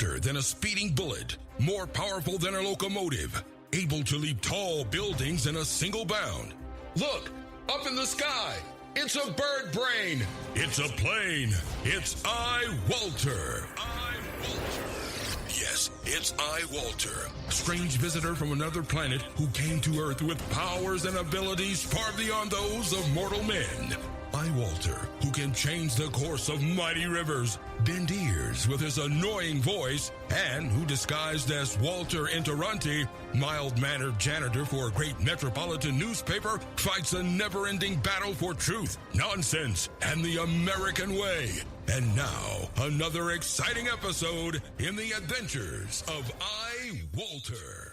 swifter than a speeding bullet, more powerful than a locomotive, able to leap tall buildings in a single bound. Look, up in the sky. It's a bird brain. It's a plane. It's iWalter. Yes, it's iWalter, strange visitor from another planet who came to Earth with powers and abilities far beyond those of mortal men. iWalter, who can change the course of mighty rivers, bend ears with his annoying voice, and who disguised as Walter Interranti, mild-mannered janitor for a great metropolitan newspaper, fights a never-ending battle for truth, nonsense, and the American way. And now, another exciting episode in the adventures of iWalter.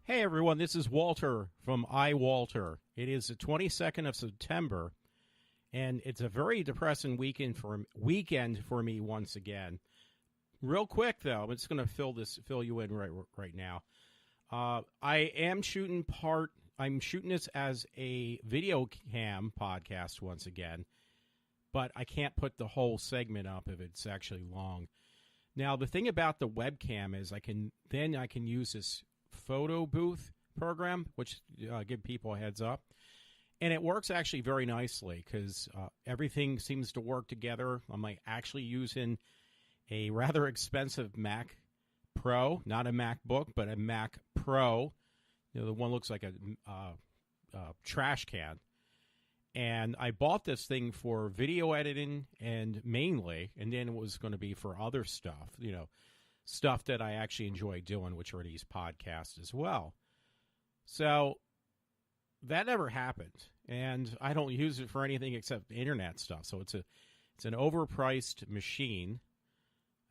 Hey everyone, this is Walter from iWalter. It is the 22nd of September, and it's a very depressing weekend for me once again. Real quick though, I'm just going to fill you in right now. I'm shooting this as a video cam podcast once again, but I can't put the whole segment up if it's actually long. Now the thing about the webcam is I can use this photo booth program, which give people a heads up, and it works actually very nicely because everything seems to work together. I'm actually using a rather expensive Mac Pro, not a MacBook, but a Mac Pro. The one looks like a trash can. And I bought this thing for video editing and mainly, and then it was going to be for other stuff, stuff that I actually enjoy doing, which are these podcasts as well. So that never happened, and I don't use it for anything except internet stuff. So it's an overpriced machine.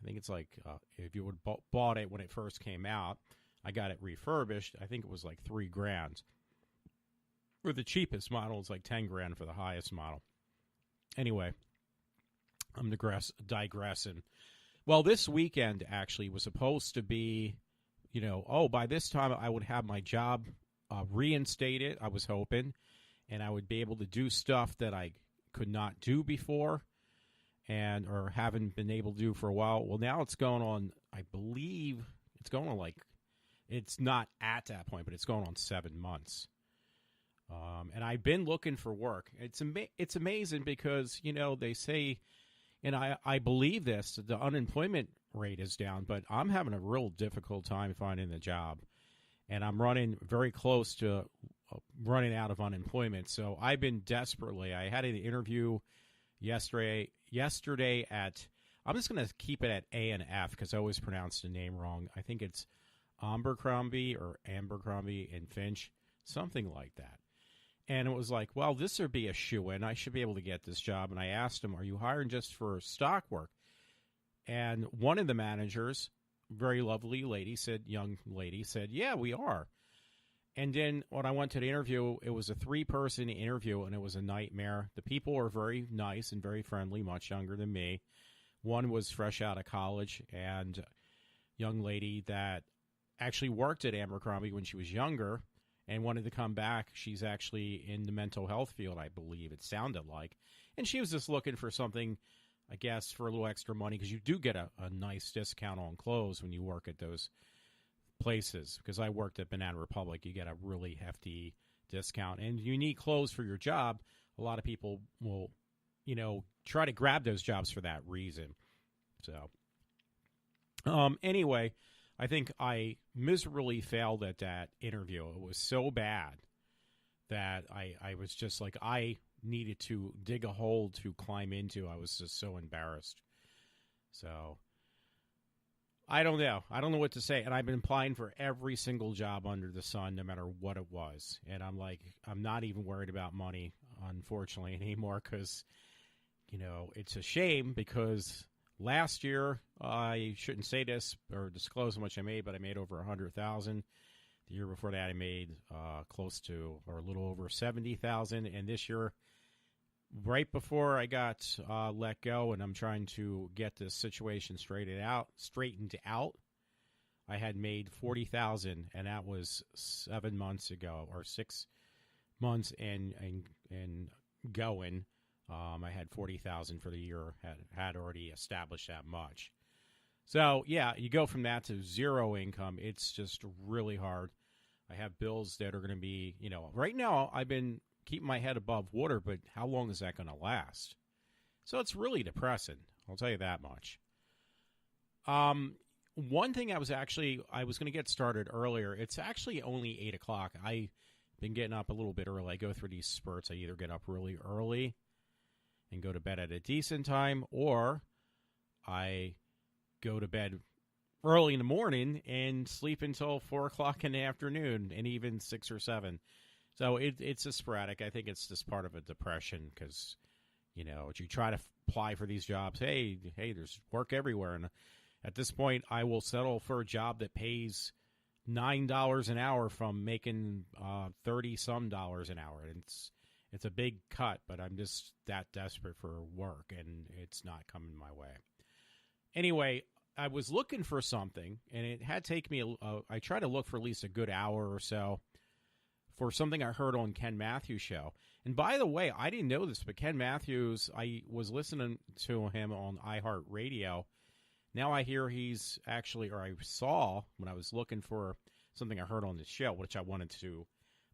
I think it's like if you would bought it when it first came out, I got it refurbished. I think it was like $3,000. For the cheapest model, it's like $10,000 for the highest model. Anyway, I'm digressing. Well, this weekend actually was supposed to be, by this time I would have my job reinstated, I was hoping, and I would be able to do stuff that I could not do before or haven't been able to do for a while. Well, now it's going on, I believe, it's not at that point, but it's going on 7 months. And I've been looking for work. It's amazing because, they say, and I believe this, the unemployment rate is down, but I'm having a real difficult time finding a job. And I'm running very close to running out of unemployment. So I've been I had an interview yesterday at, I'm just going to keep it at A&F because I always pronounce the name wrong. I think it's Abercrombie and Finch, something like that. And it was like, well, this would be a shoo-in. I should be able to get this job. And I asked him, are you hiring just for stock work? And one of the managers, very lovely young lady said, yeah, we are. And then when I went to the interview, it was a 3-person interview, and it was a nightmare. The people were very nice and very friendly, much younger than me. One was fresh out of college, and a young lady that actually worked at Abercrombie when she was younger and wanted to come back. She's actually in the mental health field, I believe it sounded like. And she was just looking for something, I guess, for a little extra money, because you do get a nice discount on clothes when you work at those places. Because I worked at Banana Republic, you get a really hefty discount. And you need clothes for your job. A lot of people will, try to grab those jobs for that reason. So, anyway, I think I miserably failed at that interview. It was so bad that I was just like, I needed to dig a hole to climb into. I was just so embarrassed. So, I don't know. I don't know what to say. And I've been applying for every single job under the sun, no matter what it was. And I'm like, I'm not even worried about money, unfortunately, anymore, because, it's a shame because last year, I shouldn't say this or disclose how much I made, but I made over $100,000. The year before that, I made close to or a little over $70,000. And this year, right before I got let go, and I'm trying to get this situation straightened out, I had made $40,000, and that was 7 months ago or 6 months and going. I had $40,000 for the year. Had already established that much. So, yeah, you go from that to zero income. It's just really hard. I have bills that are going to be, right now I've been keeping my head above water, but how long is that going to last? So it's really depressing. I'll tell you that much. One thing I was going to get started earlier. It's actually only 8 o'clock. I've been getting up a little bit early. I go through these spurts. I either get up really early and go to bed at a decent time, or I go to bed early in the morning and sleep until 4 o'clock in the afternoon, and even 6 or 7. So it's a sporadic. I think it's just part of a depression because, you try to apply for these jobs. Hey, there's work everywhere. And at this point, I will settle for a job that pays $9 an hour from making $30-some an hour. And it's a big cut, but I'm just that desperate for work, and it's not coming my way. Anyway, I was looking for something, and it had taken me I tried to look for at least a good hour or so for something I heard on Ken Matthews' show. And by the way, I didn't know this, but Ken Matthews, I was listening to him on iHeartRadio. Now I hear he's actually, or I saw when I was looking for something I heard on the show, which I wanted to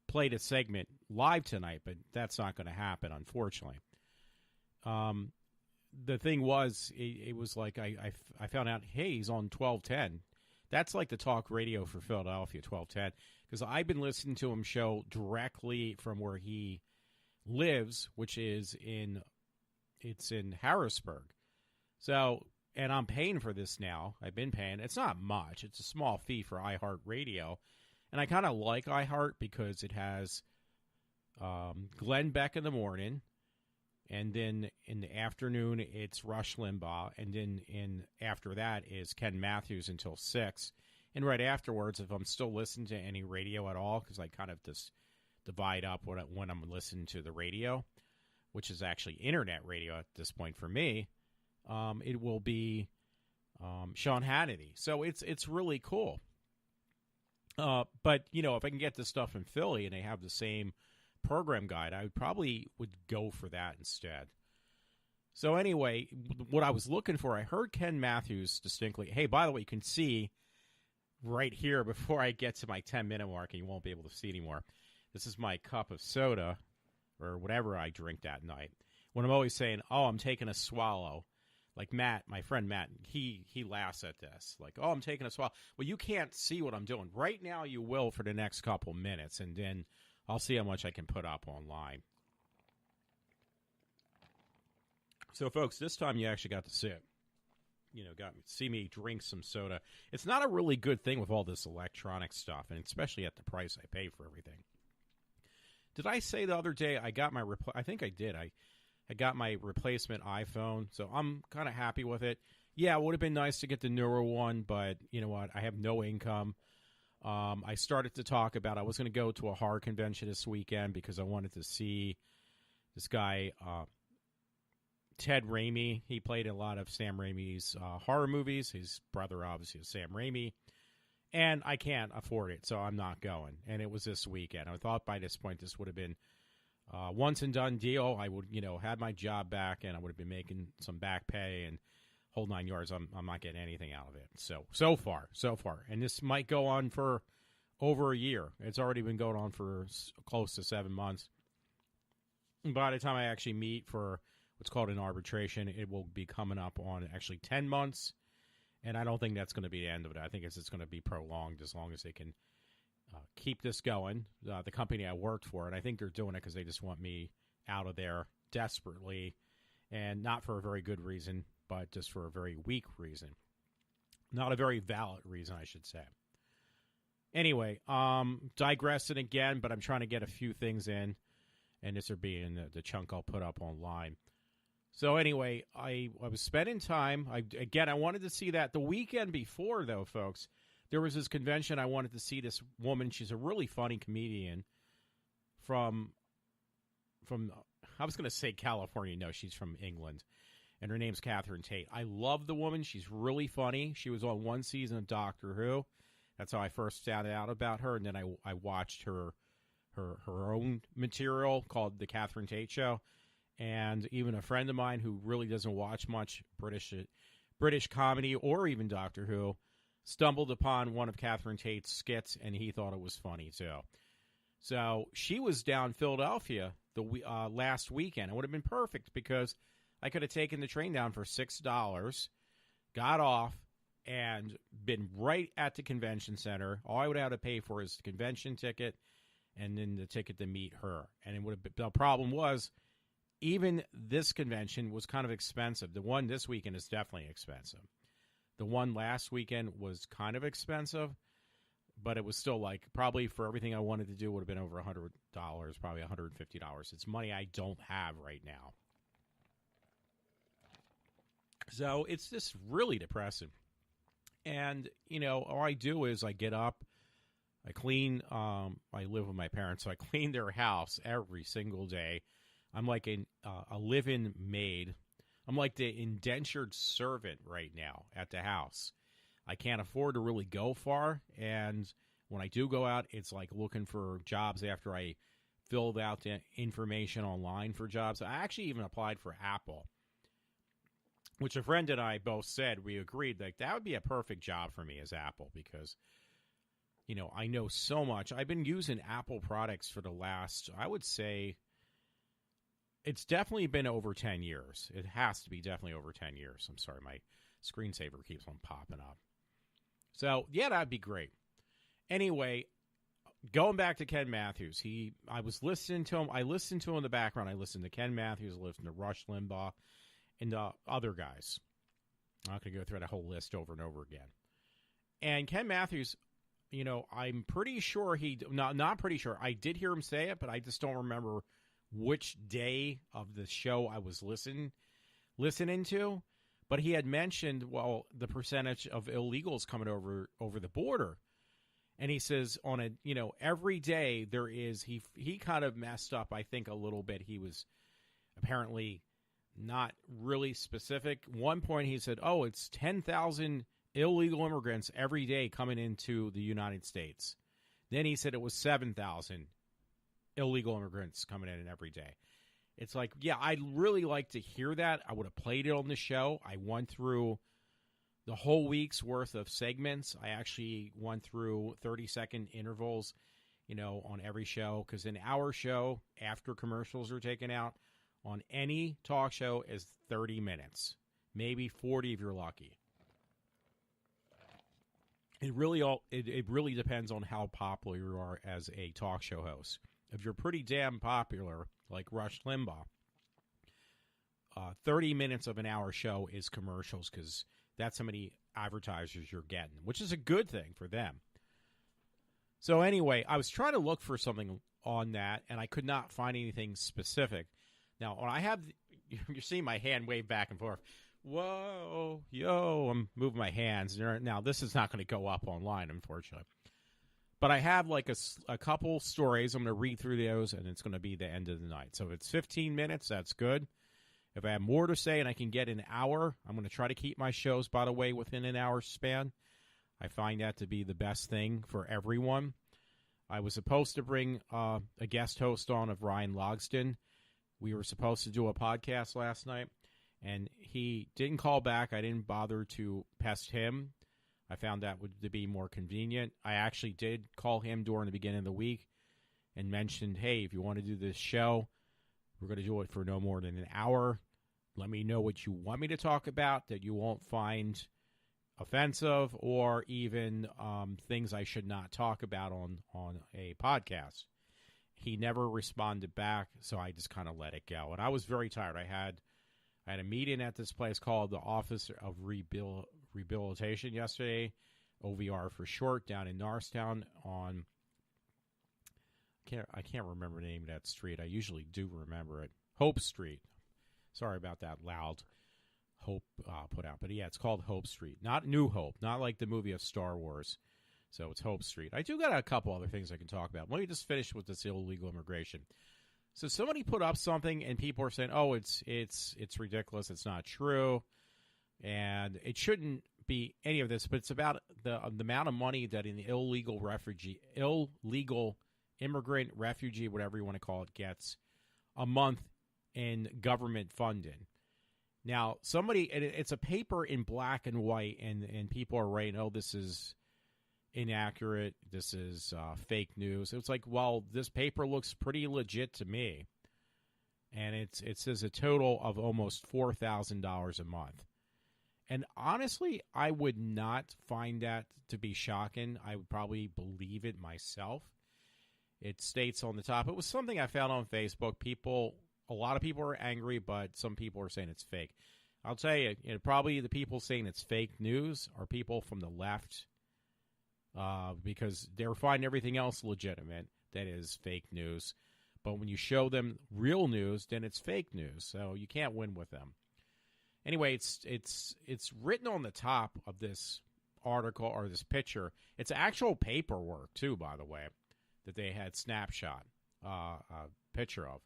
play the segment live tonight, but that's not going to happen, unfortunately. The thing was, it was like I found out, hey, he's on 1210. That's like the talk radio for Philadelphia, 1210, because I've been listening to him show directly from where he lives, which is in Harrisburg. So, and I'm paying for this now. I've been paying. It's not much. It's a small fee for iHeartRadio. And I kind of like iHeart because it has Glenn Beck in the morning, and then in the afternoon it's Rush Limbaugh, and then after that is Ken Matthews until 6. And right afterwards, if I'm still listening to any radio at all, because I kind of just divide up when I'm listening to the radio, which is actually internet radio at this point for me, it will be Sean Hannity. So it's really cool. But, if I can get this stuff in Philly and they have the same program guide, I would go for that instead. So anyway, what I was looking for, I heard Ken Matthews distinctly. Hey, by the way, you can see right here before I get to my 10-minute mark, and you won't be able to see anymore. This is my cup of soda or whatever I drink that night. When I'm always saying, oh, I'm taking a swallow. Like Matt, my friend Matt, he laughs at this. Like, oh, I'm taking a swallow. Well, you can't see what I'm doing. Right now you will for the next couple minutes, and then I'll see how much I can put up online. So, folks, this time you actually got to sit. See me drink some soda. It's not a really good thing with all this electronic stuff, and especially at the price I pay for everything. Did I say the other day I got my I think I did. I got my replacement iPhone, so I'm kind of happy with it. Yeah, it would have been nice to get the newer one, but you know what? I have no income. I started to talk about I was going to go to a horror convention this weekend because I wanted to see this guy, Ted Raimi. He played in a lot of Sam Raimi's horror movies. His brother, obviously, is Sam Raimi. And I can't afford it, so I'm not going. And it was this weekend. I thought by this point this would have been once and done deal. I would, had my job back, and I would have been making some back pay and whole 9 yards. I'm not getting anything out of it. So far. And this might go on for over a year. It's already been going on for close to 7 months. By the time I actually meet for what's called an arbitration, it will be coming up on actually 10 months. And I don't think that's going to be the end of it. I think it's going to be prolonged as long as they can keep this going. The company I worked for, and I think they're doing it because they just want me out of there desperately, and not for a very good reason, but just for a very weak reason. Not a very valid reason, I should say. Anyway, digressing again, but I'm trying to get a few things in, and this will be in the chunk I'll put up online. So anyway, I was spending time. I wanted to see that. The weekend before, though, folks, there was this convention. I wanted to see this woman. She's a really funny comedian from I was going to say California. No, she's from England. And her name's Catherine Tate. I love the woman. She's really funny. She was on one season of Doctor Who. That's how I first found out about her. And then I watched her own material called The Catherine Tate Show. And even a friend of mine who really doesn't watch much British British comedy or even Doctor Who, stumbled upon one of Catherine Tate's skits, and he thought it was funny, too. So she was down in Philadelphia the last weekend. It would have been perfect because I could have taken the train down for $6, got off, and been right at the convention center. All I would have to pay for is the convention ticket and then the ticket to meet her. And it would have been, the problem was, even this convention was kind of expensive. The one this weekend is definitely expensive. The one last weekend was kind of expensive, but it was still like probably for everything I wanted to do would have been over $100, probably $150. It's money I don't have right now. So it's just really depressing. And, you know, all I do is I get up, I clean, I live with my parents, so I clean their house every single day. I'm like a live-in maid. I'm like the indentured servant right now at the house. I can't afford to really go far, and when I do go out, it's like looking for jobs after I filled out the information online for jobs. I actually even applied for Apple, which a friend and I both said, we agreed, like that would be a perfect job for me as Apple because, you know, I know so much. I've been using Apple products for the last, I would say, it's definitely been over 10 years. It has to be definitely over 10 years. I'm sorry, my screensaver keeps on popping up. So, yeah, that'd be great. Anyway, going back to Ken Matthews, I was listening to him. I listened to him in the background. I listened to Ken Matthews, I listened to Rush Limbaugh, and other guys. I'm not going to go through that whole list over and over again. And Ken Matthews, you know, I'm pretty sure not pretty sure. I did hear him say it, but I just don't remember which day of the show I was listening to. But he had mentioned, well, the percentage of illegals coming over the border. And he says every day there is, he kind of messed up, I think, a little bit. He was apparently not really specific. One point he said, it's 10,000 illegal immigrants every day coming into the United States. Then he said it was 7,000 illegal immigrants coming in every day. It's like, yeah, I'd really like to hear that. I would have played it on the show. I went through the whole week's worth of segments. I actually went through 30-second intervals, on every show. Because in our show, after commercials are taken out, on any talk show is 30 minutes. Maybe 40 if you're lucky. It really depends on how popular you are as a talk show host. If you're pretty damn popular, like Rush Limbaugh, 30 minutes of an hour show is commercials because that's how many advertisers you're getting, which is a good thing for them. So anyway, I was trying to look for something on that, and I could not find anything specific. Now, when I have, you're seeing my hand wave back and forth. Whoa, yo, I'm moving my hands. Now, this is not going to go up online, unfortunately. But I have like a couple stories. I'm going to read through those, and it's going to be the end of the night. So if it's 15 minutes, that's good. If I have more to say and I can get an hour, I'm going to try to keep my shows, by the way, within an hour span. I find that to be the best thing for everyone. I was supposed to bring a guest host on of Ryan Logsdon. We were supposed to do a podcast last night, and he didn't call back. I didn't bother to pest him. I found that would be more convenient. I actually did call him during the beginning of the week and mentioned, hey, if you want to do this show, we're going to do it for no more than an hour. Let me know what you want me to talk about that you won't find offensive or even things I should not talk about on a podcast. He never responded back, so I just kind of let it go. And I was very tired. I had a meeting at this place called the Office of Rehabilitation yesterday, OVR for short, down in Norristown on, I can't remember the name of that street. I usually do remember it. Hope Street. Sorry about that loud Hope put out. But yeah, it's called Hope Street. Not New Hope. Not like the movie of Star Wars. So it's Hope Street. I do got a couple other things I can talk about. Let me just finish with this illegal immigration. So somebody put up something and people are saying, oh, it's ridiculous. It's not true. And it shouldn't be any of this, but it's about the amount of money that an illegal immigrant, refugee, whatever you want to call it, gets a month in government funding. Now, it's a paper in black and white, and people are writing, oh, this is inaccurate, this is fake news. It's like, well, this paper looks pretty legit to me. And it says a total of almost $4,000 a month. And honestly, I would not find that to be shocking. I would probably believe it myself. It states on the top, it was something I found on Facebook. A lot of people are angry, but some people are saying it's fake. I'll tell you, probably the people saying it's fake news are people from the left, because they're finding everything else legitimate that is fake news. But when you show them real news, then it's fake news. So you can't win with them. Anyway, it's written on the top of this article or this picture. It's actual paperwork too, by the way, that they had snapshot picture of.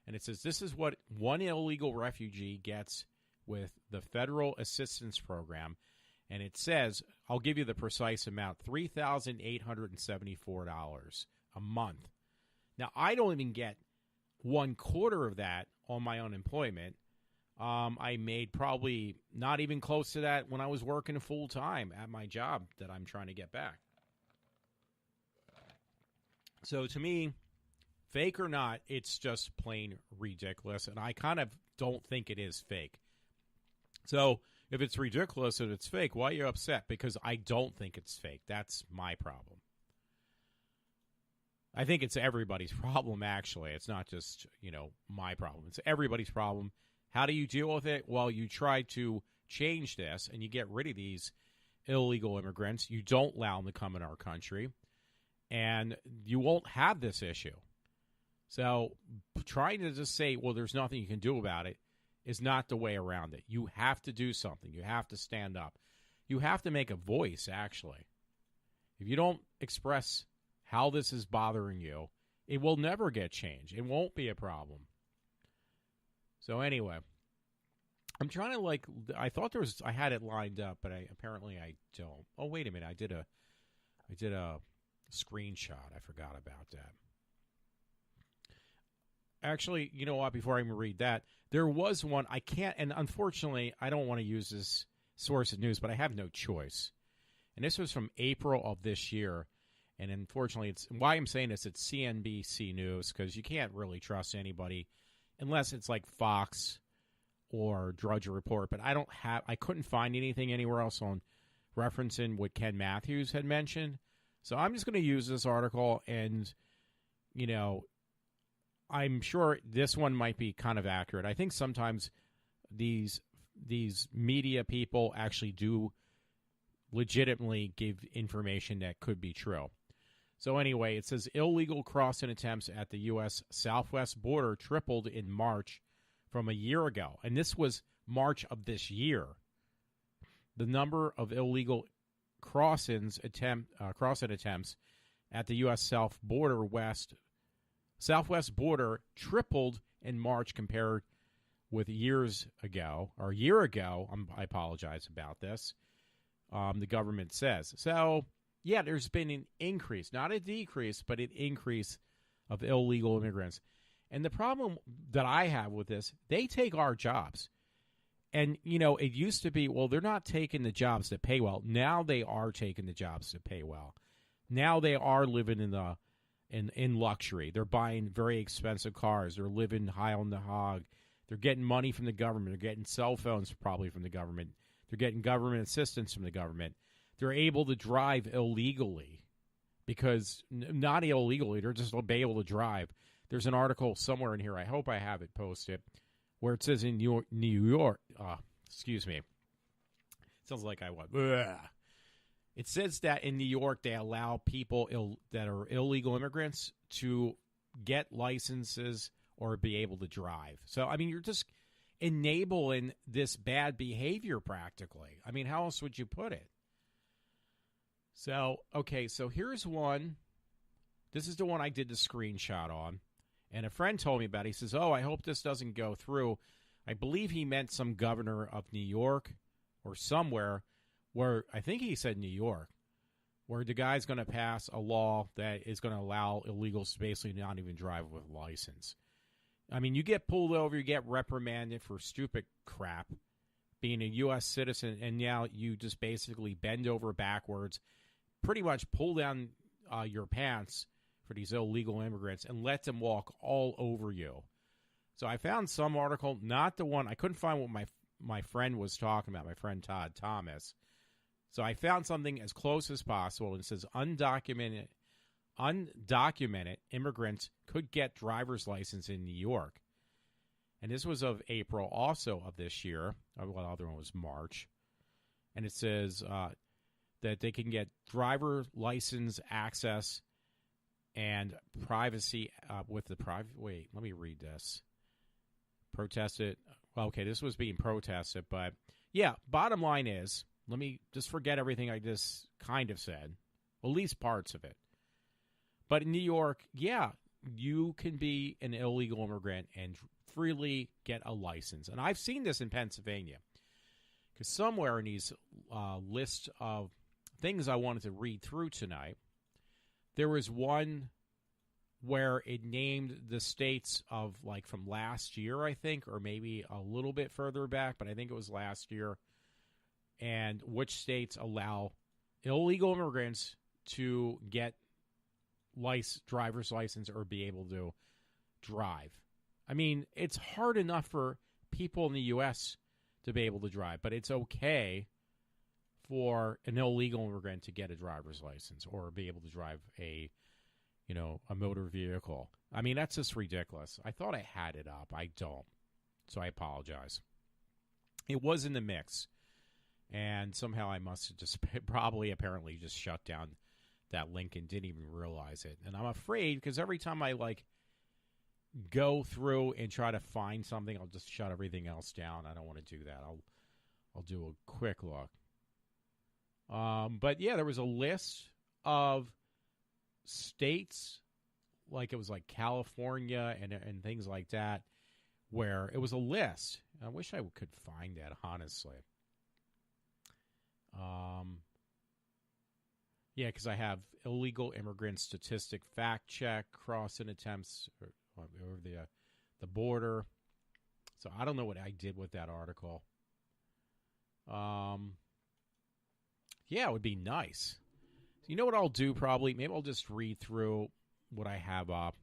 And it says, this is what one illegal refugee gets with the federal assistance program. And it says, I'll give you the precise amount, $3,874 a month. Now, I don't even get 1/4 of that on my unemployment. I made probably not even close to that when I was working full time at my job that I'm trying to get back. So to me, fake or not, it's just plain ridiculous, and I kind of don't think it is fake. So if it's ridiculous and it's fake, why are you upset? Because I don't think it's fake. That's my problem. I think it's everybody's problem, actually. It's not just, my problem. It's everybody's problem. How do you deal with it? Well, you try to change this, and you get rid of these illegal immigrants. You don't allow them to come in our country, and you won't have this issue. So trying to just say, well, there's nothing you can do about it is not the way around it. You have to do something. You have to stand up. You have to make a voice, actually. If you don't express how this is bothering you, it will never get changed. It won't be a problem. So anyway, I'm trying to I thought I had it lined up, but apparently I don't. Oh, wait a minute. I did a screenshot. I forgot about that. Actually, you know what? Before I even read that, there was one. I can't, and unfortunately, I don't want to use this source of news, but I have no choice. And this was from April of this year. And unfortunately, it's why I'm saying this. It's CNBC News, because you can't really trust anybody unless it's like Fox or Drudge Report. But I couldn't find anything anywhere else on referencing what Ken Matthews had mentioned. So I'm just going to use this article, and I'm sure this one might be kind of accurate. I think sometimes these media people actually do legitimately give information that could be true. So anyway, it says illegal crossing attempts at the U.S. southwest border tripled in March from a year ago. And this was March of this year. The number of illegal crossing attempts at the U.S. southwest border tripled in March compared with years ago, or a year ago. I apologize about this. The government says. So, yeah, there's been an increase, not a decrease, but an increase of illegal immigrants. And the problem that I have with this, they take our jobs. And, it used to be, well, they're not taking the jobs that pay well. Now they are taking the jobs that pay well. Now they are living in luxury. They're buying very expensive cars. They're living high on the hog. They're getting money from the government. They're getting cell phones probably from the government. They're getting government assistance from the government. They're able to drive illegally because not illegally. They're just able to drive. There's an article somewhere in here. I hope I have it posted where it says in New York. Excuse me. Sounds like I was. It says that in New York they allow people that are illegal immigrants to get licenses or be able to drive. So, you're just enabling this bad behavior practically. How else would you put it? So, okay, so here's one. This is the one I did the screenshot on. And a friend told me about it. He says, I hope this doesn't go through. I believe he meant some governor of New York or somewhere where, I think he said New York, where the guy's going to pass a law that is going to allow illegals to basically not even drive with a license. I mean, you get pulled over, you get reprimanded for stupid crap, being a U.S. citizen, and now you just basically bend over backwards, pretty much pull down your pants for these illegal immigrants and let them walk all over you. So I found some article, not the one, I couldn't find what my friend was talking about, my friend Todd Thomas. So I found something as close as possible, and it says undocumented immigrants could get driver's license in New York. And this was of April also of this year. Well, the other one was March. And it says that they can get driver license access and privacy with the private. Wait, let me read this. Protested. Well, okay, this was being protested. But, yeah, bottom line is, let me just forget everything I just kind of said, at least parts of it. But in New York, yeah, you can be an illegal immigrant and freely get a license. And I've seen this in Pennsylvania. Because somewhere in these list of things I wanted to read through tonight, there was one where it named the states of, like, from last year, I think, or maybe a little bit further back, but I think it was last year, and which states allow illegal immigrants to get driver's license or be able to drive. I mean, it's hard enough for people in the U.S. to be able to drive, but it's okay for an illegal immigrant to get a driver's license or be able to drive a motor vehicle. I mean, that's just ridiculous. I thought I had it up. I don't. So I apologize. It was in the mix. And somehow I must have just apparently just shut down that link and didn't even realize it. And I'm afraid because every time I go through and try to find something, I'll just shut everything else down. I don't want to do that. I'll do a quick look. But yeah, there was a list of states, like it was like California and things like that, where it was a list. I wish I could find that, honestly. Yeah, because I have illegal immigrant statistic fact check, crossing attempts over the border. So I don't know what I did with that article. Yeah, it would be nice. You know what I'll do probably? Maybe I'll just read through what I have up.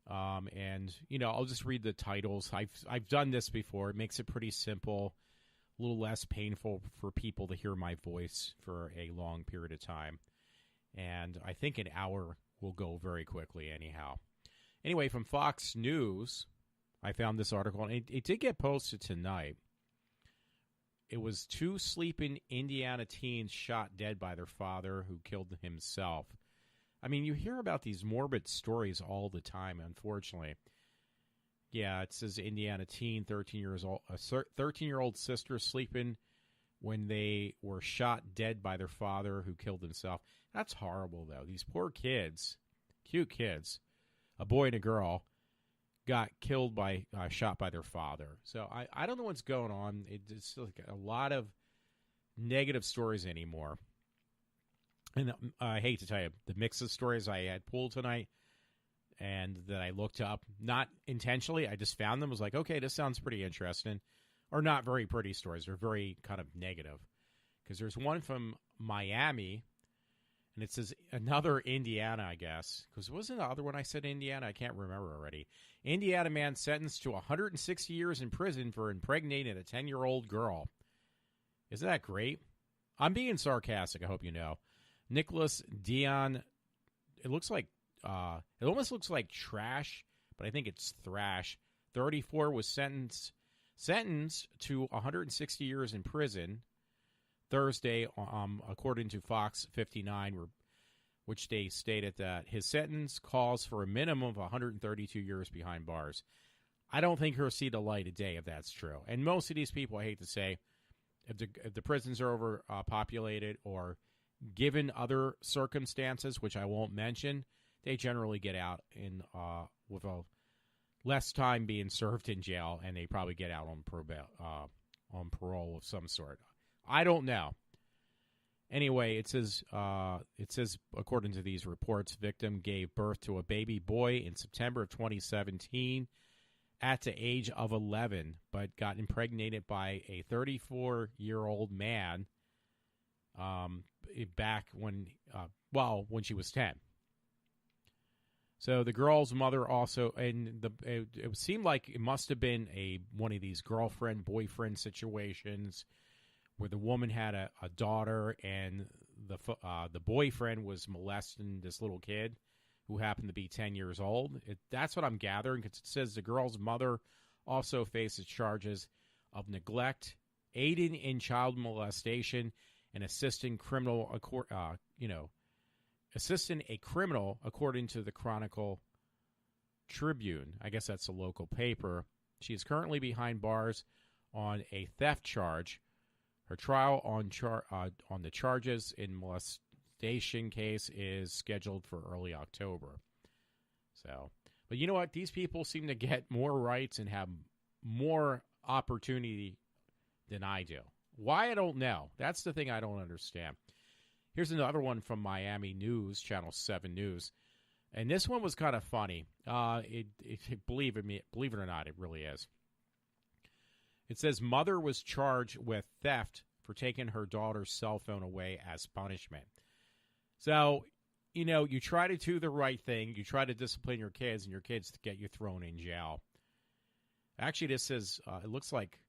And I'll just read the titles. I've done this before. It makes it pretty simple. A little less painful for people to hear my voice for a long period of time. And I think an hour will go very quickly anyhow. Anyway, from Fox News, I found this article, and it did get posted tonight. It was 2 sleeping Indiana teens shot dead by their father who killed himself. I mean, you hear about these morbid stories all the time, unfortunately. Yeah, it says Indiana teen, 13 years old, a 13-year-old sister sleeping when they were shot dead by their father who killed himself. That's horrible, though. These poor kids, cute kids, a boy and a girl, got killed shot by their father. So I don't know what's going on. It's like a lot of negative stories anymore. And I hate to tell you, the mix of stories I had pulled tonight and that I looked up, not intentionally, I just found them, was like, okay, this sounds pretty interesting. Or not very pretty stories. They're very kind of negative. Because there's one from Miami, and it says another Indiana, I guess. Because wasn't the other one I said Indiana? I can't remember already. Indiana man sentenced to 160 years in prison for impregnating a 10-year-old girl. Isn't that great? I'm being sarcastic, I hope you know. Nicholas Dion, it almost looks like trash, but I think it's thrash. 34 was sentenced to 160 years in prison Thursday, according to Fox 59, which they stated that his sentence calls for a minimum of 132 years behind bars. I don't think he'll see the light of day if that's true. And most of these people, I hate to say, if the prisons are overpopulated or given other circumstances, which I won't mention, they generally get out with a less time being served in jail, and they probably get out on parole of some sort. I don't know. Anyway, it says according to these reports, victim gave birth to a baby boy in September of 2017 at the age of 11, but got impregnated by a 34-year-old man back when she was 10. So the girl's mother also, and it seemed like it must have been one of these girlfriend-boyfriend situations where the woman had a daughter and the boyfriend was molesting this little kid who happened to be 10 years old. That's what I'm gathering, because it says the girl's mother also faces charges of neglect, aiding in child molestation, and assisting a criminal, according to the Chronicle Tribune. I guess that's a local paper. She is currently behind bars on a theft charge. Her trial on the charges in molestation case is scheduled for early October. So, but you know what? These people seem to get more rights and have more opportunity than I do. Why, I don't know. That's the thing I don't understand. Here's another one from Miami News, Channel 7 News. And this one was kind of funny. Believe it or not, it really is. It says mother was charged with theft for taking her daughter's cell phone away as punishment. So, you try to do the right thing. You try to discipline your kids, and your kids get you thrown in jail. Actually, this says, it looks like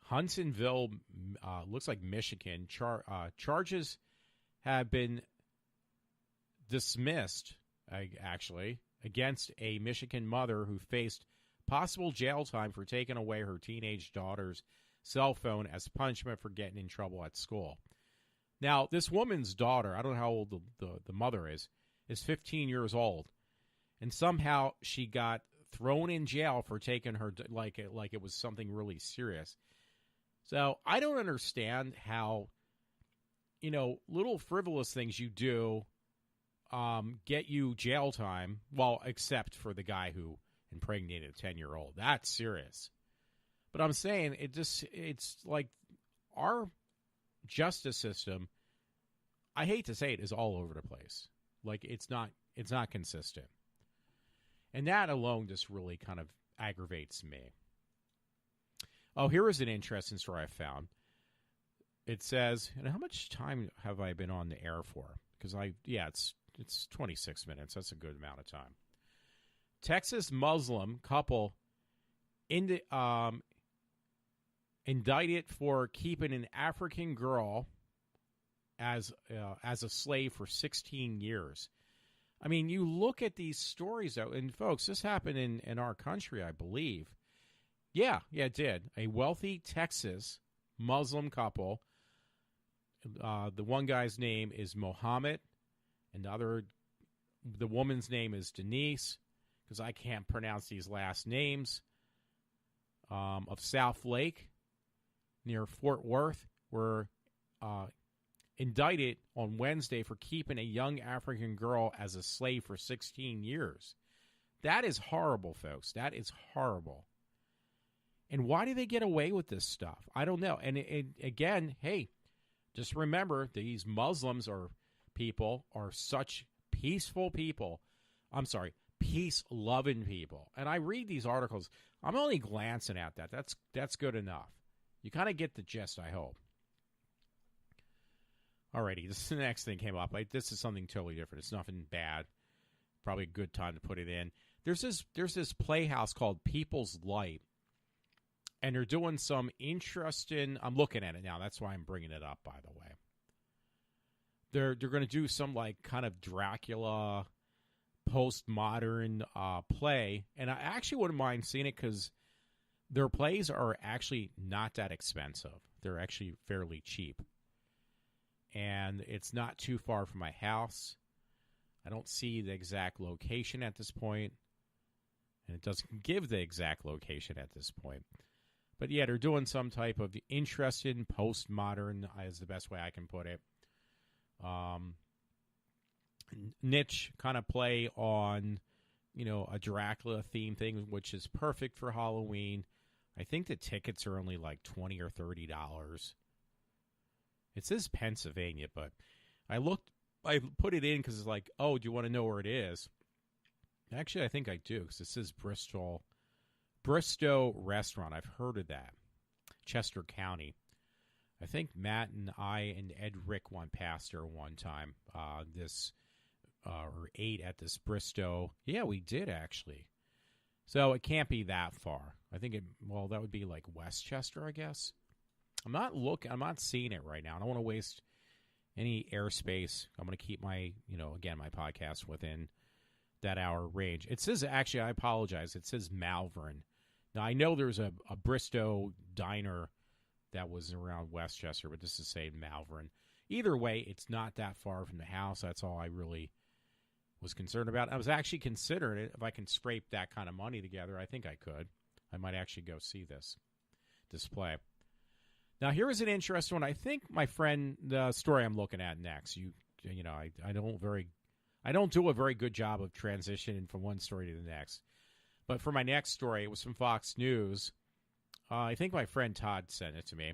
Huntsville, looks like Michigan. Charges have been dismissed, actually, against a Michigan mother who faced possible jail time for taking away her teenage daughter's cell phone as punishment for getting in trouble at school. Now, this woman's daughter, I don't know how old the mother is 15 years old. And somehow she got thrown in jail for taking her, like it was something really serious. So I don't understand how, little frivolous things you do get you jail time, well, except for the guy who impregnated a 10-year-old. That's serious. But I'm saying it's like our justice system, I hate to say it, is all over the place. Like it's not consistent. And that alone just really kind of aggravates me. Oh, here is an interesting story I found. It says, and how much time have I been on the air for? Because it's 26 minutes. That's a good amount of time. Texas Muslim couple indicted for keeping an African girl as a slave for 16 years. I mean, you look at these stories, though, and folks, this happened in our country, I believe. Yeah, it did. A wealthy Texas Muslim couple. The one guy's name is Mohammed, and the woman's name is Denise, because I can't pronounce these last names, of South Lake near Fort Worth, were indicted on Wednesday for keeping a young African girl as a slave for 16 years. That is horrible, folks. That is horrible. And why do they get away with this stuff? I don't know. And again, hey, just remember, these Muslims are such peaceful people. I'm sorry, peace-loving people. And I read these articles. I'm only glancing at that. That's good enough. You kind of get the gist, I hope. Alrighty, this is the next thing came up. This is something totally different. It's nothing bad. Probably a good time to put it in. There's this playhouse called People's Light, and they're doing some interesting. I'm looking at it now. That's why I'm bringing it up. By the way, they're going to do some kind of Dracula postmodern play, and I actually wouldn't mind seeing it because their plays are actually not that expensive. They're actually fairly cheap. And it's not too far from my house. I don't see the exact location at this point. And it doesn't give the exact location at this point. But yeah, they're doing some type of interesting postmodern, is the best way I can put it. Niche kind of play on, a Dracula theme thing, which is perfect for Halloween. I think the tickets are only like $20 or $30. It says Pennsylvania, but I put it in because it's like, oh, do you want to know where it is? Actually, I think I do because it says Bristow Restaurant. I've heard of that. Chester County. I think Matt and I and Ed Rick went past there one time. Or ate at this Bristow. Yeah, we did actually. So it can't be that far. I think that would be like Westchester, I guess. I'm not seeing it right now. I don't want to waste any airspace. I'm going to keep my podcast within that hour range. It says, actually, I apologize. It says Malvern. Now, I know there's a Bristow diner that was around Westchester, but this is saying Malvern. Either way, it's not that far from the house. That's all I really was concerned about. I was actually considering it. If I can scrape that kind of money together, I think I could. I might actually go see this display. Now, here is an interesting one. I think, my friend, the story I'm looking at next, I don't do a very good job of transitioning from one story to the next. But for my next story, it was from Fox News. I think my friend Todd sent it to me.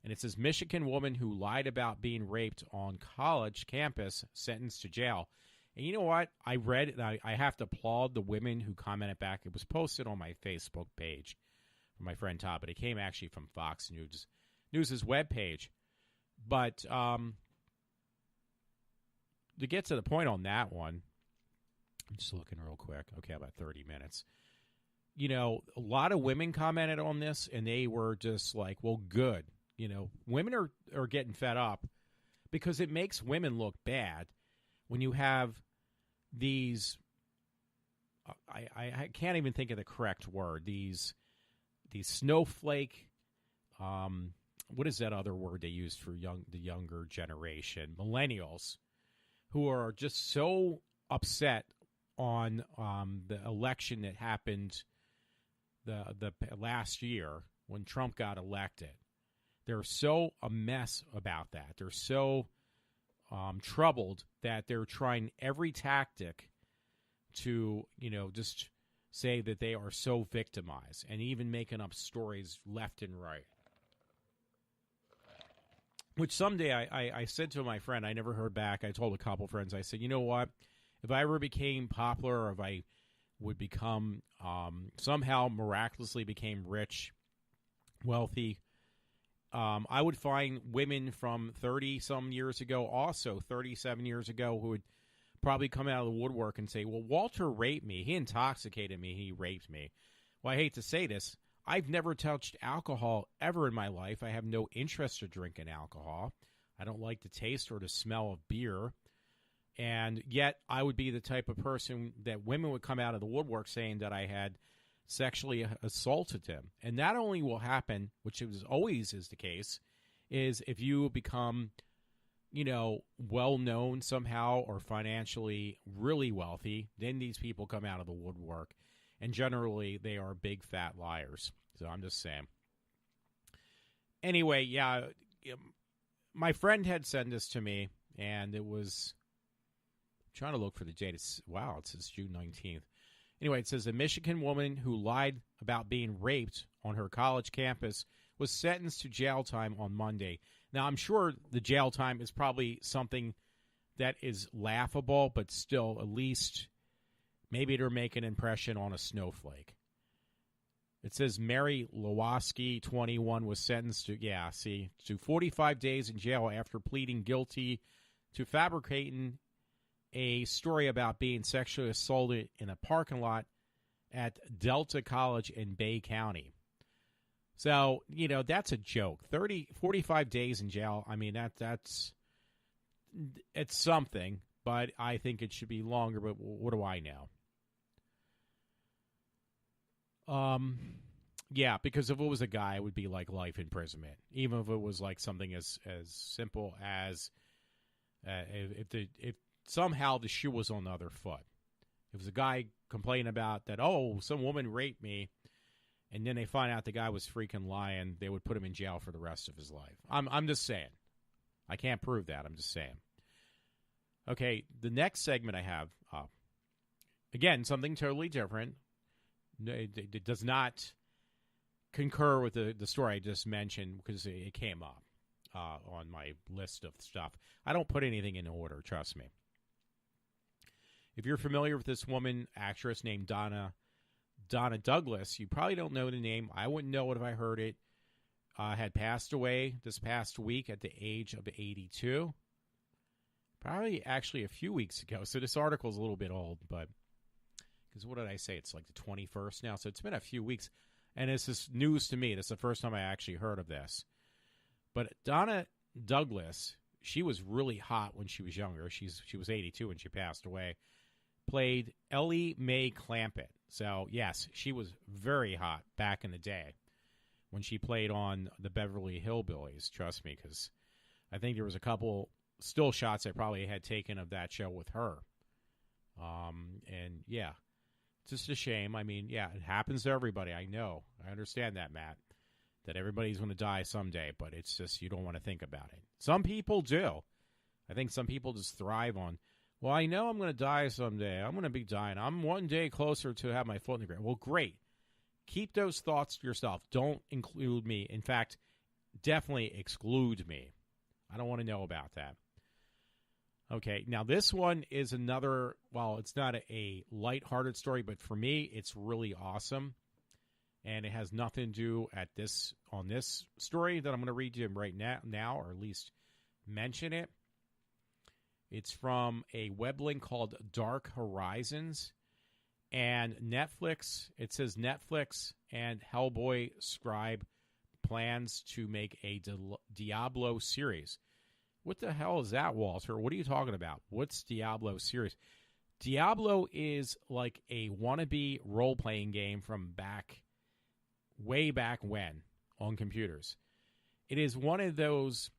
And it says, Michigan woman who lied about being raped on college campus sentenced to jail. And you know what? I read it, and I have to applaud the women who commented back. It was posted on my Facebook page from my friend Todd, but it came actually from Fox News's webpage. But to get to the point on that one, I'm just looking real quick. Okay, about 30 minutes. A lot of women commented on this, and they were just like, well, good. Women are getting fed up because it makes women look bad when you have these, I can't even think of the correct word, these snowflake, what is that other word they use for the younger generation, millennials, who are just so upset on the election that happened the last year when Trump got elected. They're so a mess about that. They're so troubled that they're trying every tactic to, just say that they are so victimized and even making up stories left and right. Which someday I said to my friend, I never heard back. I told a couple friends, I said, you know what? If I ever became popular or if I would become somehow miraculously became rich, wealthy, I would find women from 30-some years ago, also 37 years ago, who would probably come out of the woodwork and say, well, Walter raped me. He intoxicated me. He raped me. Well, I hate to say this. I've never touched alcohol ever in my life. I have no interest in drinking alcohol. I don't like the taste or the smell of beer. And yet I would be the type of person that women would come out of the woodwork saying that I had sexually assaulted him. And that only will happen, which always is the case, is if you become, well-known somehow or financially really wealthy, then these people come out of the woodwork. And generally, they are big, fat liars. So I'm just saying. Anyway, yeah, my friend had sent this to me, and it was, I'm trying to look for the date. It says June 19th. Anyway, it says a Michigan woman who lied about being raped on her college campus was sentenced to jail time on Monday. Now, I'm sure the jail time is probably something that is laughable, but still, at least maybe it'll make an impression on a snowflake. It says Mary Lewaski, 21, was sentenced to 45 days in jail after pleading guilty to fabricating a story about being sexually assaulted in a parking lot at Delta College in Bay County. So, that's a joke. 45 days in jail, I mean, it's something, but I think it should be longer, but what do I know? Yeah, because if it was a guy, it would be like life imprisonment. Even if it was like something as simple as if somehow the shoe was on the other foot. If it was a guy complaining about that, oh, some woman raped me, and then they find out the guy was freaking lying, they would put him in jail for the rest of his life. I'm just saying. I can't prove that. I'm just saying. Okay, the next segment I have, again, something totally different. It does not concur with the story I just mentioned because it came up. on my list of stuff. I don't put anything in order, trust me. If you're familiar with this woman, actress named Donna Douglas, you probably don't know the name. I wouldn't know it if I heard it. Had passed away this past week at the age of 82. Probably actually a few weeks ago. So this article is a little bit old, but because what did I say? It's like the 21st now. So it's been a few weeks. And this is news to me. This is the first time I actually heard of this. But Donna Douglas, she was really hot when she was younger. She was 82 when she passed away. Played Ellie Mae Clampett. So, yes, she was very hot back in the day when she played on the Beverly Hillbillies. Trust me, because I think there was a couple still shots I probably had taken of that show with her. And, yeah, it's just a shame. I mean, yeah, it happens to everybody. I know. I understand that, Matt, that everybody's going to die someday, but it's just you don't want to think about it. Some people do. I think some people just thrive on, well, I know I'm going to die someday. I'm going to be dying. I'm one day closer to have my foot in the ground. Well, great. Keep those thoughts to yourself. Don't include me. In fact, definitely exclude me. I don't want to know about that. Okay, now this one is another, well, it's not a lighthearted story, but for me, it's really awesome. And it has nothing to do on this story that I'm going to read to you right now, or at least mention it. It's from a web link called Dark Horizons. And Netflix, it says Netflix and Hellboy Scribe plans to make a Diablo series. What the hell is that, Walter? What are you talking about? What's Diablo series? Diablo is like a wannabe role-playing game from way back when on computers. It is one of those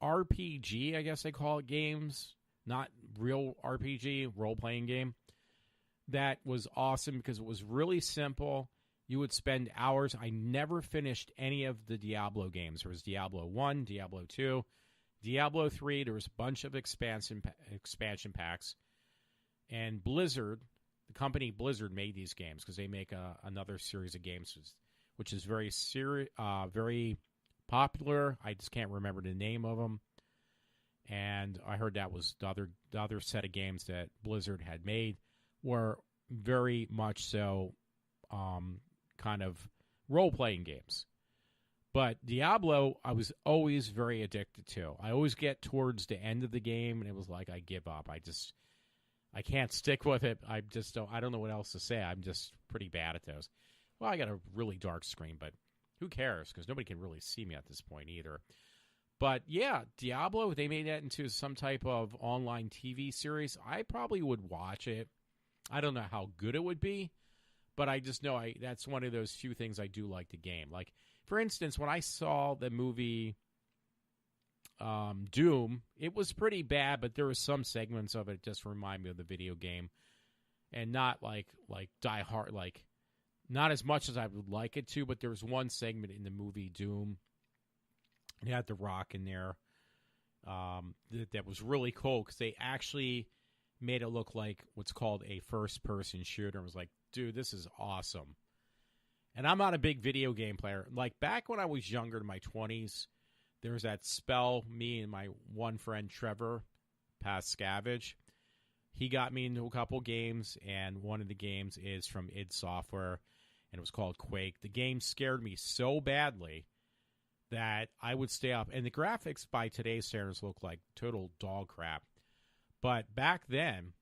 RPG, I guess they call it, games, not real RPG, role-playing game, that was awesome because it was really simple. You would spend hours. I never finished any of the Diablo games. There was Diablo 1, Diablo 2, Diablo 3. There was a bunch of expansion packs. And Blizzard, the company Blizzard, made these games because they make another series of games, which is very popular. I just can't remember the name of them. And I heard that was the other set of games that Blizzard had made were very much so kind of role-playing games. But Diablo, I was always very addicted to. I always get towards the end of the game, and it was like I give up. I can't stick with it. I don't know what else to say. I'm just pretty bad at those. Well, I got a really dark screen, but who cares? Because nobody can really see me at this point either. But yeah, Diablo, they made that into some type of online TV series. I probably would watch it. I don't know how good it would be, but I just know that's one of those few things I do like the game. Like, for instance, when I saw the movie Doom, it was pretty bad, but there were some segments of it just remind me of the video game, and not like Die Hard, like not as much as I would like it to. But there was one segment in the movie Doom. It had The Rock in there. That was really cool because they actually made it look like what's called a first-person shooter. I was like, dude, this is awesome. And I'm not a big video game player. Like, back when I was younger, in my 20s, there was that spell, me and my one friend, Trevor Pascavage, he got me into a couple games, and one of the games is from id Software, and it was called Quake. The game scared me so badly that I would stay up. And the graphics by today's standards look like total dog crap. But back then,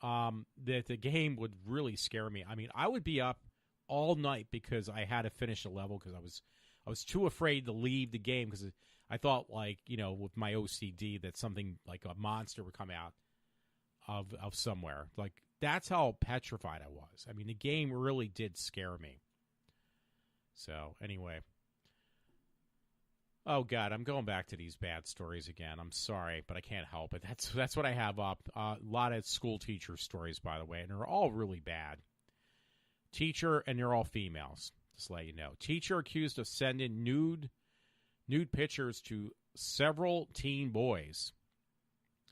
the game would really scare me. I mean, I would be up all night because I had to finish a level because I was too afraid to leave the game because I thought, like, you know, with my OCD that something like a monster would come out of somewhere. Like, that's how petrified I was. I mean, the game really did scare me. So, anyway. Oh, God, I'm going back to these bad stories again. I'm sorry, but I can't help it. That's what I have up. A lot of school teacher stories, by the way, and they're all really bad. Teacher, and they're all females, just to let you know. Teacher accused of sending nude pictures to several teen boys,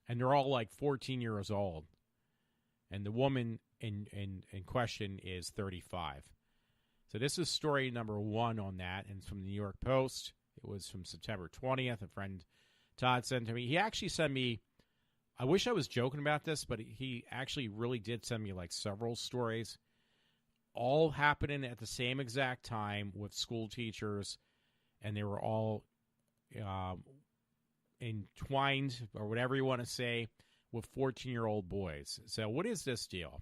and they're all like 14 years old. And the woman in question is 35. So this is story number 1 on that, and it's from the New York Post. It was from September 20th. A friend, Todd, sent to me. He actually sent me, I wish I was joking about this, but he actually really did send me like several stories, all happening at the same exact time with school teachers, and they were all entwined, or whatever you want to say, with 14-year-old boys. So what is this deal?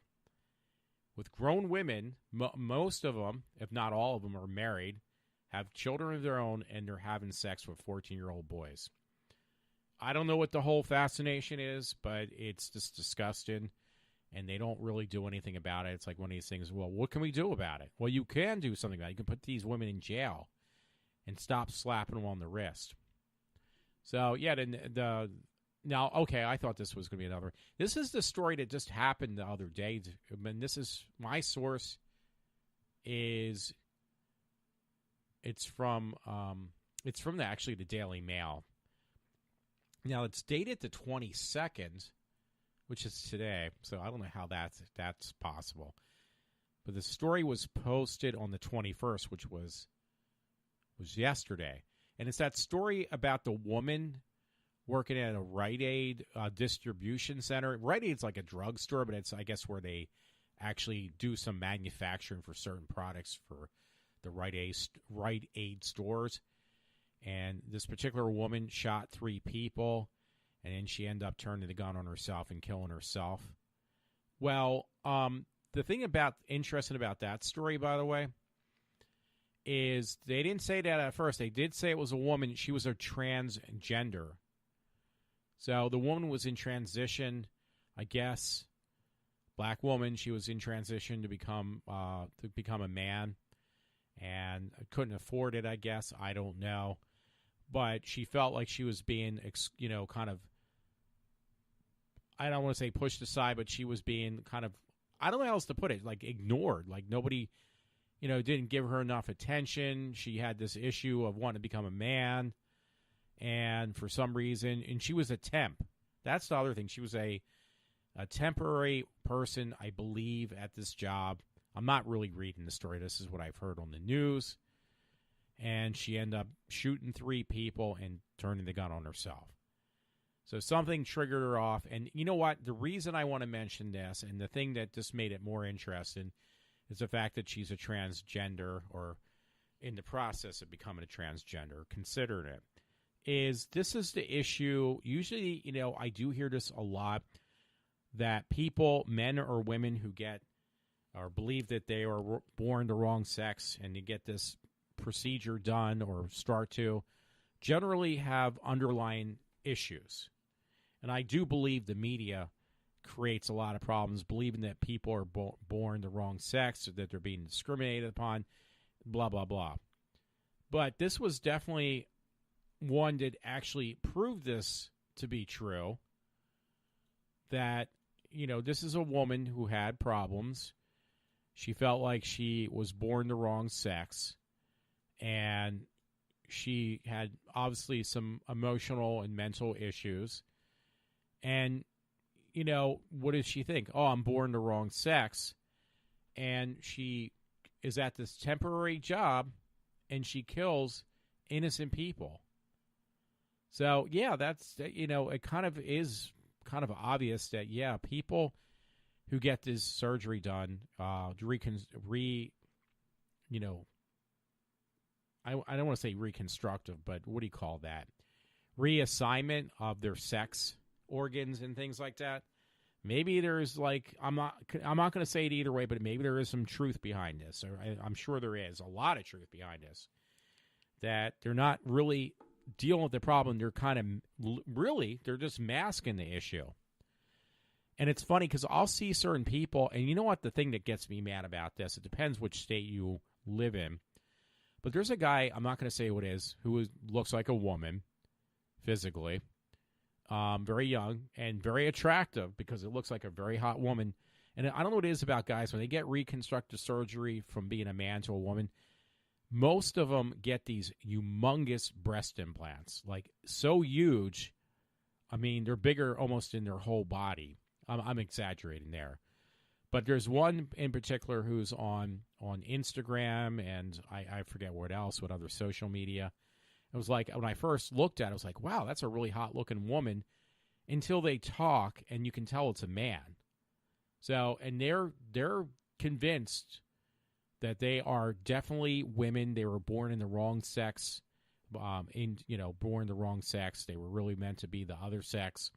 With grown women, most of them, if not all of them, are married, have children of their own, and they're having sex with 14-year-old boys. I don't know what the whole fascination is, but it's just disgusting, and they don't really do anything about it. It's like one of these things, well, what can we do about it? Well, you can do something about it. You can put these women in jail and stop slapping them on the wrist. So, yeah, now, okay, I thought this was going to be another. This is the story that just happened the other day. I mean, this is, my source is, it's from actually the Daily Mail. Now, it's dated the 22nd, which is today, so I don't know how that's possible. But the story was posted on the 21st, which was yesterday. And it's that story about the woman working at a Rite Aid distribution center. Rite Aid's like a drugstore, but it's, I guess, where they actually do some manufacturing for certain products for the Rite Aid stores. And this particular woman shot 3 people, and then she ended up turning the gun on herself and killing herself. Well, the thing interesting about that story, by the way, is they didn't say that at first. They did say it was a woman. She was a transgender. So the woman was in transition, I guess, black woman. She was in transition to become a man, and couldn't afford it, I guess. I don't know. But she felt like she was being, kind of, I don't want to say pushed aside, but she was being kind of, I don't know how else to put it, like ignored. Like nobody, didn't give her enough attention. She had this issue of wanting to become a man. And for some reason, and she was a temp. That's the other thing. She was a temporary person, I believe, at this job. I'm not really reading the story. This is what I've heard on the news. And she ended up shooting 3 people and turning the gun on herself. So something triggered her off. And you know what? The reason I want to mention this, and the thing that just made it more interesting, is the fact that she's a transgender, or in the process of becoming a transgender, considered it. This is the issue. Usually, I do hear this a lot, that people, men or women, who get or believe that they are born the wrong sex and you get this procedure done or start to, generally have underlying issues. And I do believe the media creates a lot of problems, believing that people are born the wrong sex, or that they're being discriminated upon, blah, blah, blah. But this was definitely one that actually proved this to be true, that, this is a woman who had problems. She felt like she was born the wrong sex, and she had obviously some emotional and mental issues. And, what does she think? Oh, I'm born the wrong sex. And she is at this temporary job, and she kills innocent people. So, yeah, that's, it kind of is kind of obvious that, yeah, people who get this surgery done, I don't want to say reconstructive, but what do you call that? Reassignment of their sex organs and things like that. Maybe there's I'm not going to say it either way, but maybe there is some truth behind this. Or I'm sure there is a lot of truth behind this. That they're not really dealing with the problem. They're kind of they're just masking the issue. And it's funny because I'll see certain people, and you know what? The thing that gets me mad about this, it depends which state you live in. But there's a guy, I'm not going to say who it is, who looks like a woman physically, very young and very attractive because it looks like a very hot woman. And I don't know what it is about guys. When they get reconstructive surgery from being a man to a woman, most of them get these humongous breast implants, like so huge. I mean, they're bigger almost in their whole body. I'm exaggerating there. But there's one in particular who's on Instagram, and I forget what other social media. It was like, when I first looked at it, I was like, wow, that's a really hot-looking woman, until they talk, and you can tell it's a man. So, and they're convinced that they are definitely women. They were born in the wrong sex, born the wrong sex. They were really meant to be the other sex.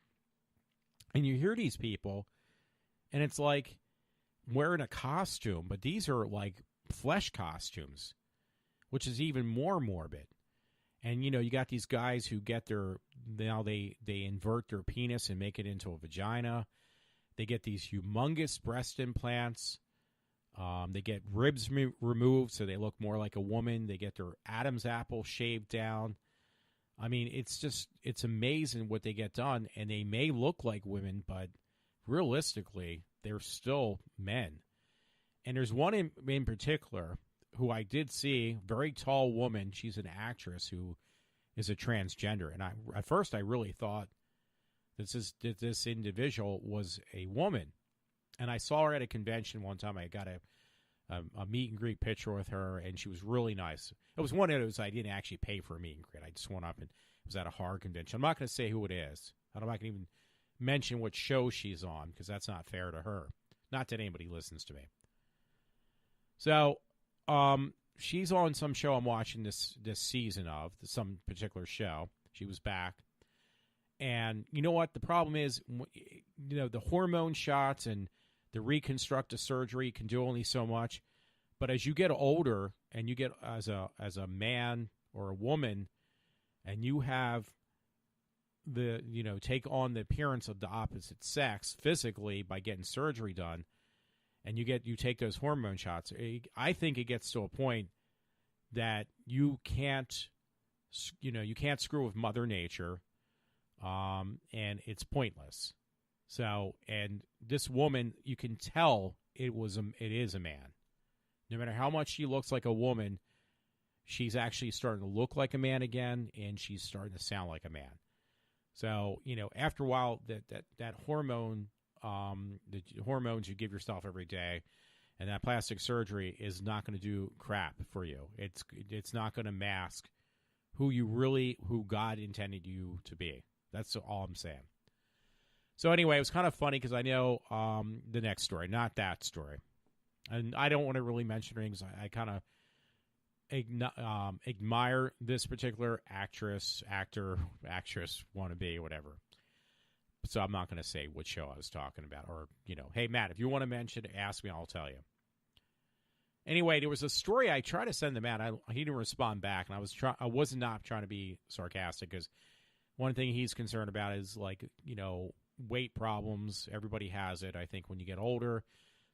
And you hear these people, and it's like wearing a costume, but these are like flesh costumes, which is even more morbid. And, you got these guys who get they invert their penis and make it into a vagina. They get these humongous breast implants. They get ribs removed so they look more like a woman. They get their Adam's apple shaved down. I mean, it's amazing what they get done. And they may look like women, but realistically, they're still men. And there's one in particular who I did see, very tall woman. She's an actress who is a transgender. And at first I really thought that this individual was a woman. And I saw her at a convention one time. I got a meet and greet picture with her, and she was really nice. It was one of those I didn't actually pay for a meet and greet. I just went up and it was at a horror convention. I'm not going to say who it is. I'm not going to even mention what show she's on because that's not fair to her. Not that anybody listens to me. So, she's on some show I'm watching this season of, some particular show. She was back. And you know what? The problem is, the hormone shots and the reconstructive surgery can do only so much. But as you get older and you get as a man or a woman, and you have take on the appearance of the opposite sex physically by getting surgery done, and you take those hormone shots, I think it gets to a point that you can't screw with Mother Nature, and it's pointless. So, and this woman, you can tell it is a man. No matter how much she looks like a woman, she's actually starting to look like a man again, and she's starting to sound like a man. So, after a while, that hormone. The hormones you give yourself every day, and that plastic surgery is not going to do crap for you. It's not going to mask who God intended you to be. That's all I'm saying. So anyway, it was kind of funny because I know the next story, not that story, and I don't want to really mention things. I kind of admire this particular actor, wannabe, whatever. So I'm not going to say which show I was talking about. Or, hey, Matt, if you want to mention it, ask me, I'll tell you. Anyway, there was a story I tried to send to Matt. He didn't respond back, and I was not trying to be sarcastic because one thing he's concerned about is, weight problems. Everybody has it, I think, when you get older.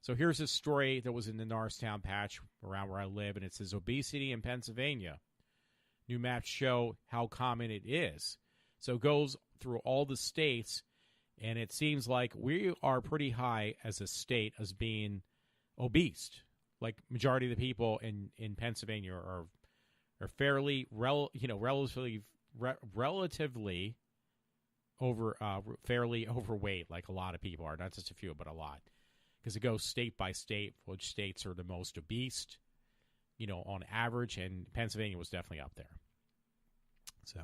So here's a story that was in the Norristown Patch around where I live, and it says, obesity in Pennsylvania. New maps show how common it is. So it goes through all the states. And it seems like we are pretty high as a state as being obese. Like majority of the people in Pennsylvania are fairly relatively fairly overweight. Like a lot of people are, not just a few, but a lot, because it goes state by state which states are the most obese. On average, and Pennsylvania was definitely up there. So,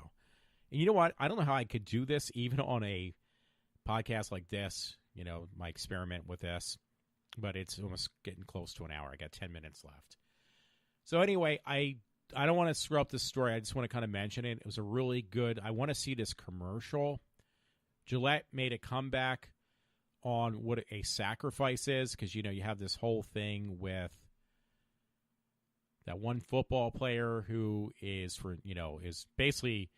and you know what? I don't know how I could do this even on a podcast like this, my experiment with this, but it's almost getting close to an hour. I got 10 minutes left. So anyway, I don't want to screw up this story. I just want to kind of mention it. It was a really good, I want to see this commercial. Gillette made a comeback on what a sacrifice is, because, you have this whole thing with that one football player who is basically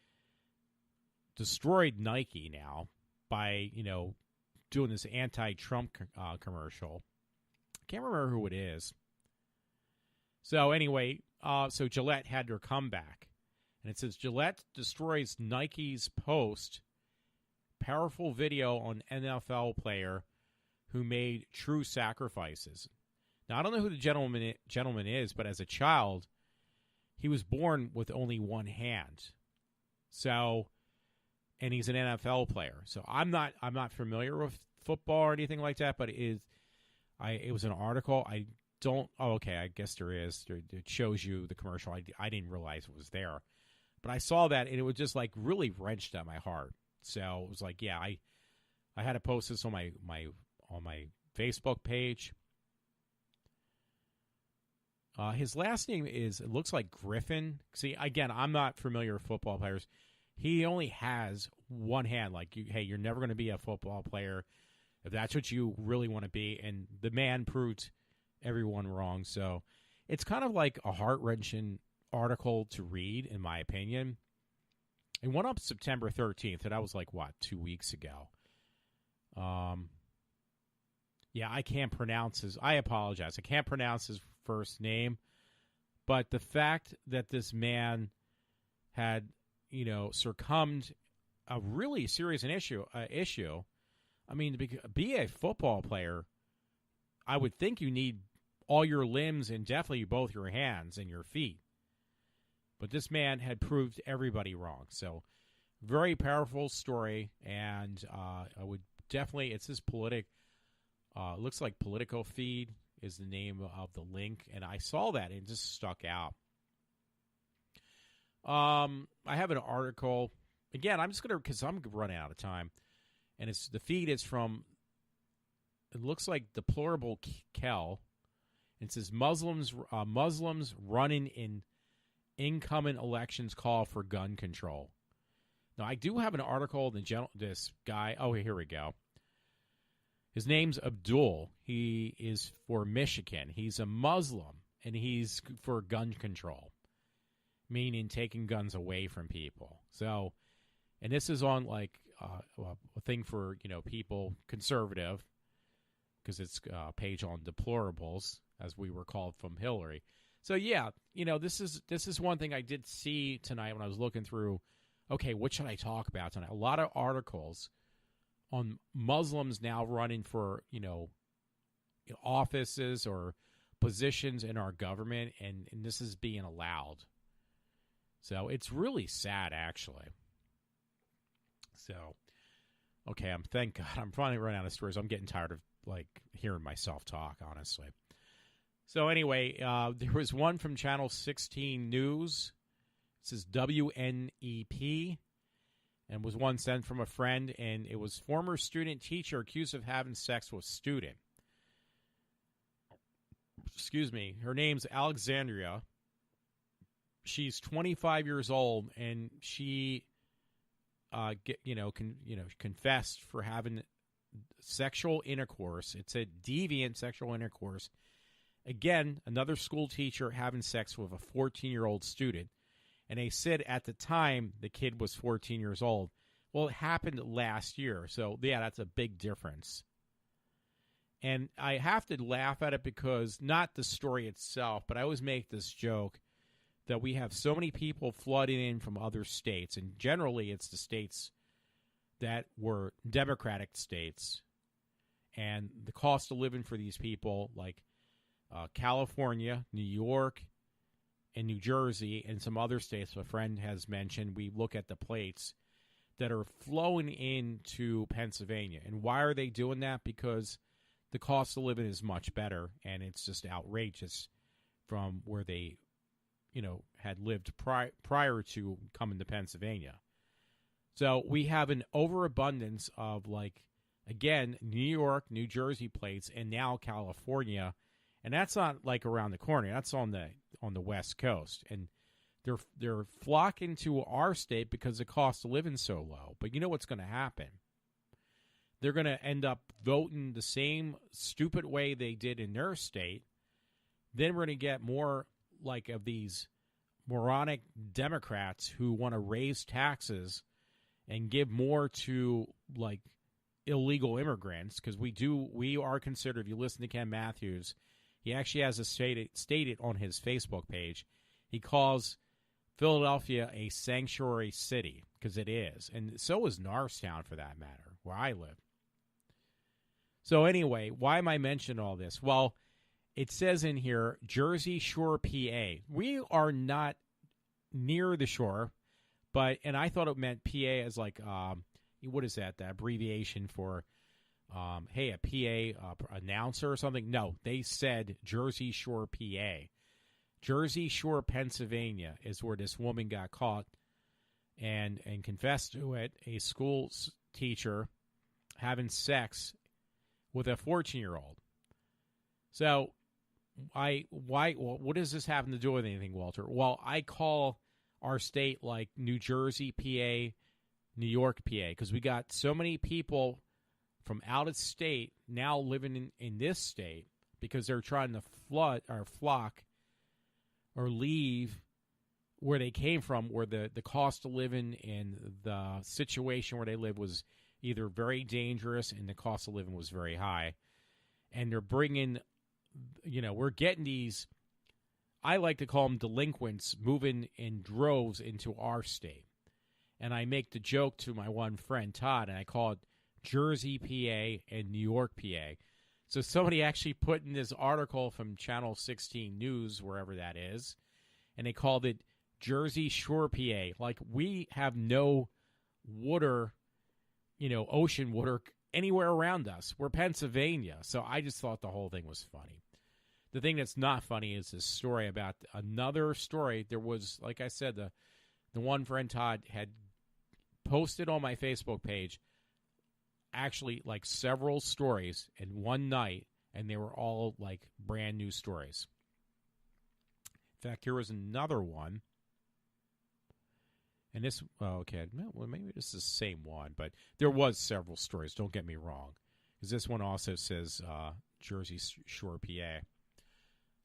destroyed Nike now by, doing this anti-Trump commercial. I can't remember who it is. So anyway, so Gillette had their comeback. And it says, Gillette destroys Nike's post. Powerful video on NFL player who made true sacrifices. Now, I don't know who the gentleman is, but as a child, he was born with only one hand. So, and he's an NFL player. So I'm not familiar with football or anything like that, but it was an article. I guess there is. It shows you the commercial. I didn't realize it was there. But I saw that, and it was just like really wrenched at my heart. So it was like, yeah, I had to post this on my Facebook page. His last name it looks like Griffin. See, again, I'm not familiar with football players. He only has one hand. Like, hey, you're never going to be a football player if that's what you really want to be. And the man proved everyone wrong. So it's kind of like a heart-wrenching article to read, in my opinion. It went up September 13th, and that was like, 2 weeks ago. Yeah, I can't pronounce I apologize. I can't pronounce his first name. But the fact that this man had, succumbed a really serious issue. I mean, to be a football player, I would think you need all your limbs and definitely both your hands and your feet. But this man had proved everybody wrong. So, very powerful story, and I would definitely, it's his it looks like Politico Feed is the name of the link, and I saw that and it just stuck out. I have an article. Again, I'm just going to, because I'm running out of time, and the feed is from, it looks like Deplorable Kel. It says Muslims running in incoming elections call for gun control. Now, I do have an article. This guy. Oh, here we go. His name's Abdul. He is for Michigan. He's a Muslim, and he's for gun control, meaning taking guns away from people. So, and this is on like a thing for people conservative, because it's a page on deplorables, as we were called from Hillary. So yeah, this is one thing I did see tonight when I was looking through. Okay, what should I talk about tonight? A lot of articles on Muslims now running for offices or positions in our government, and this is being allowed. So it's really sad, actually. So, okay, thank God I'm finally running out of stories. I'm getting tired of hearing myself talk, honestly. So anyway, there was one from Channel 16 News. It says WNEP, and was one sent from a friend, and it was former student teacher accused of having sex with student. Excuse me. Her name's Alexandria. She's 25 years old, and she, confessed for having sexual intercourse. It's a deviant sexual intercourse. Again, another school teacher having sex with a 14-year-old student. And they said at the time the kid was 14 years old. Well, it happened last year. So, yeah, that's a big difference. And I have to laugh at it because, not the story itself, but I always make this joke that we have so many people flooding in from other states. And generally, it's the states that were Democratic states. And the cost of living for these people, like California, New York, and New Jersey, and some other states a friend has mentioned, we look at the plates that are flowing into Pennsylvania. And why are they doing that? Because the cost of living is much better, and it's just outrageous from where they, had lived prior to coming to Pennsylvania. So we have an overabundance of, again, New York, New Jersey plates, and now California. And that's not around the corner. That's on the West Coast, and they're flocking to our state because the cost of living is so low. But you know what's going to happen? They're going to end up voting the same stupid way they did in their state. Then we're going to get more of these moronic Democrats who want to raise taxes and give more to illegal immigrants, because we are considered. If you listen to Ken Matthews, he actually has stated on his Facebook page, he calls Philadelphia a sanctuary city, because it is. And so is Norristown, for that matter, where I live. So anyway, why am I mentioning all this? Well, it says in here, Jersey Shore, PA. We are not near the shore, and I thought it meant PA as what is that, the abbreviation for a PA announcer or something? No, they said Jersey Shore, PA. Jersey Shore, Pennsylvania is where this woman got caught and confessed to it, a school teacher having sex with a 14-year-old. So, what does this have to do with anything, Walter? Well, I call our state like New Jersey, PA, New York, PA, because we got so many people from out of state now living in this state because they're trying to flock or leave where they came from, where the cost of living and the situation where they live was either very dangerous and the cost of living was very high. And they're bringing, we're getting these, I like to call them delinquents, moving in droves into our state. And I make the joke to my one friend, Todd, and I call it Jersey, PA, and New York, PA. So somebody actually put in this article from Channel 16 News, wherever that is, and they called it Jersey Shore, PA. Like, we have no water, ocean water anywhere around us. We're Pennsylvania. So I just thought the whole thing was funny. The thing that's not funny is this story about another story. There was, like I said, the one friend, Todd, had posted on my Facebook page actually like several stories in one night, and they were all like brand new stories. In fact, here was another one. And this, okay, well, maybe this is the same one, but there was several stories, don't get me wrong. Because this one also says Jersey Shore, PA.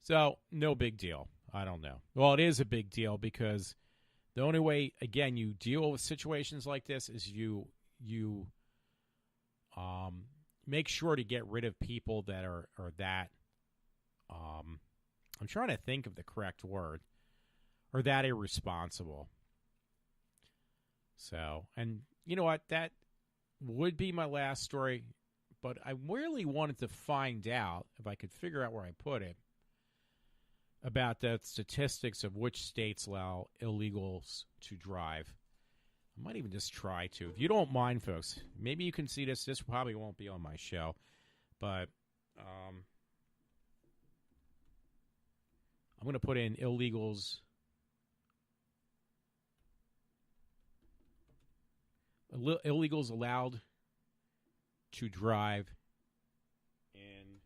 So, no big deal. I don't know. Well, it is a big deal because the only way, again, you deal with situations like this is you make sure to get rid of people that are that, I'm trying to think of the correct word, or that irresponsible. So, and you know what? That would be my last story, but I really wanted to find out, if I could figure out where I put it, about the statistics of which states allow illegals to drive. I might even just try to. If you don't mind, folks, maybe you can see this. This probably won't be on my show, but I'm going to put in illegals. Illegals allowed to drive in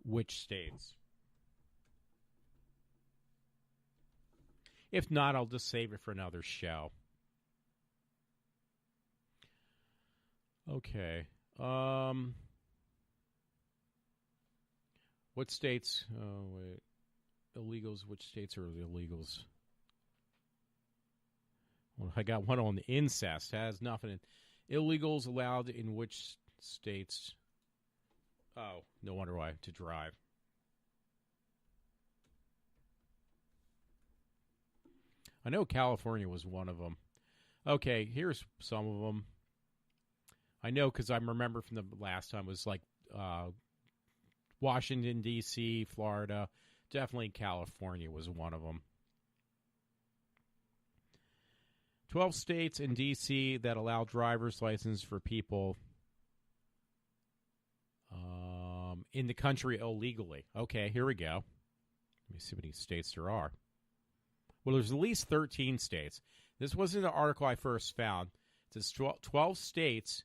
which states? If not, I'll just save it for another show. Okay. What states? Oh, wait. Illegals. Which states are illegals? Well, I got one on incest. Has nothing. Illegals allowed in which states? Oh, no wonder why. To drive. I know California was one of them. Okay, here's some of them. I know because I remember from the last time it was like Washington, D.C., Florida. Definitely California was one of them. 12 states in D.C. that allow driver's license for people in the country illegally. Okay, here we go. Let me see how many states there are. Well, there's at least 13 states. This wasn't the article I first found. It says 12 states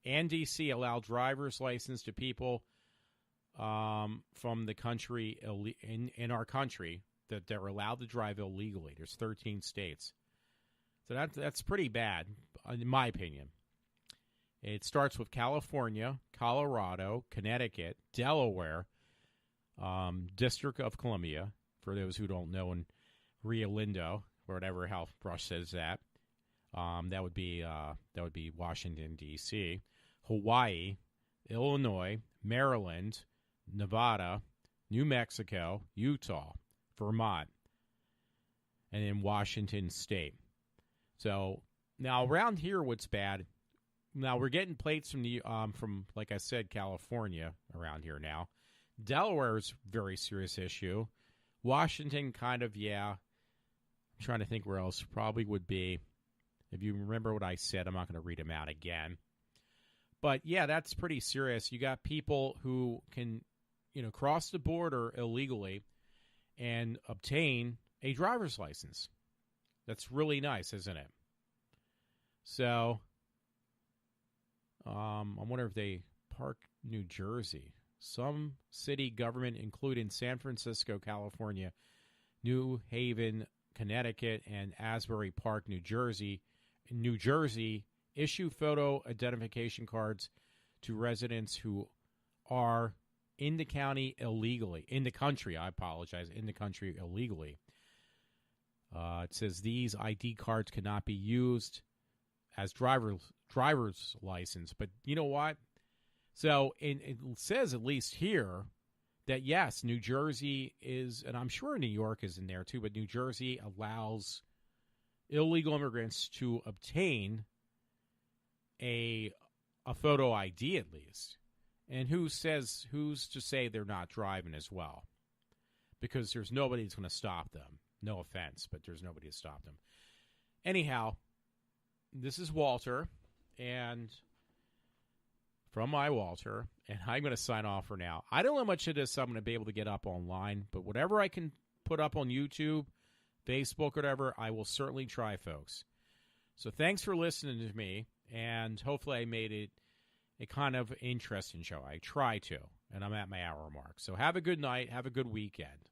and D.C. allow driver's license to people from the country, in our country, that they're allowed to drive illegally. There's 13 states. So that's pretty bad, in my opinion. It starts with California, Colorado, Connecticut, Delaware, District of Columbia, for those who don't know, and Rio Lindo, or whatever how Brush says that. That would be Washington, D.C., Hawaii, Illinois, Maryland, Nevada, New Mexico, Utah, Vermont, and then Washington State. So now around here, what's bad? Now we're getting plates from like I said, California around here now. Delaware's a very serious issue. Washington, kind of, yeah. I'm trying to think where else probably would be. If you remember what I said, I'm not going to read them out again. But yeah, that's pretty serious. You got people who can, cross the border illegally and obtain a driver's license. That's really nice, isn't it? So, I wonder if they park New Jersey. Some city government, including San Francisco, California, New Haven, Connecticut, and Asbury Park, New Jersey, issue photo identification cards to residents who are in the county illegally. In the country, I apologize, in the country illegally. It says these ID cards cannot be used as driver's license. But you know what? So it says, at least here, that yes, New Jersey is, and I'm sure New York is in there too, but New Jersey allows illegal immigrants to obtain a photo ID at least. And who's to say they're not driving as well? Because there's nobody that's going to stop them. No offense, but there's nobody to stop them. Anyhow, this is Walter, and from iWalter, and I'm going to sign off for now. I don't know how much of this I'm going to be able to get up online, but whatever I can put up on YouTube, Facebook, whatever, I will certainly try, folks. So thanks for listening to me, and hopefully I made it a kind of interesting show. I try to, and I'm at my hour mark. So have a good night. Have a good weekend.